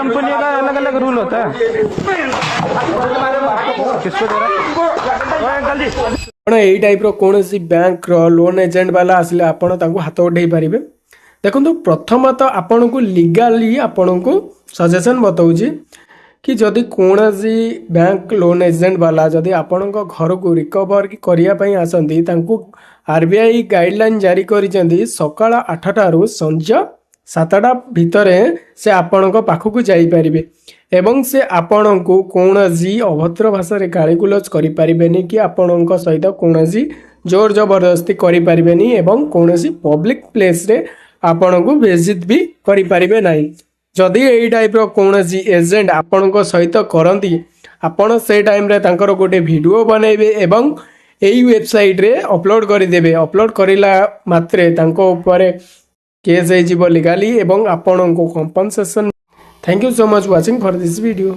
Company का अलग अलग रूल होता है। किसको दे रहा जल्दी ଆପଣ ଏଇ ଟାଇପ୍ର କୌଣସି ବ୍ୟାଙ୍କର ଲୋନ୍ ଏଜେଣ୍ଟ ବାଲା ଆସିଲେ ଆପଣ ତାଙ୍କୁ ହାତ ଉଠାଇ ପାରିବେ। ଦେଖନ୍ତୁ ପ୍ରଥମତଃ ଆପଣଙ୍କୁ ଲିଗାଲି ଆପଣଙ୍କୁ ସଜେସନ୍ ବତାଉଛି कि जदि कौनसी बैंक लोन एजेंट वाला जदि आपणक घर को रिकवर करने आसती आरबीआई गाइडलाइन जारी कर सकाळ 8टारू संजा 7टा भितर से आपणक पाखक जापरें एवं से आपण को कौनसी अभद्र भाषा गाड़ीगुलज करें कि आपण सहित कौनसी जोर जबरदस्ती करें एवं कौनसी पब्लिक प्लेस रे आपण को बेइज्जत भी करें नहीं। जदि यही टाइप्र कौन एजेंट आपण सहित करती आपण से टाइम रे तांकर गोटे वीडियो बनइबे एवं यही वेबसाइट रे अपलोड करदेवे। अपलोड करला मात्रे तांको ऊपर केस हो लीगाली एवं आपण को compensation. Thank you so much watching for this video.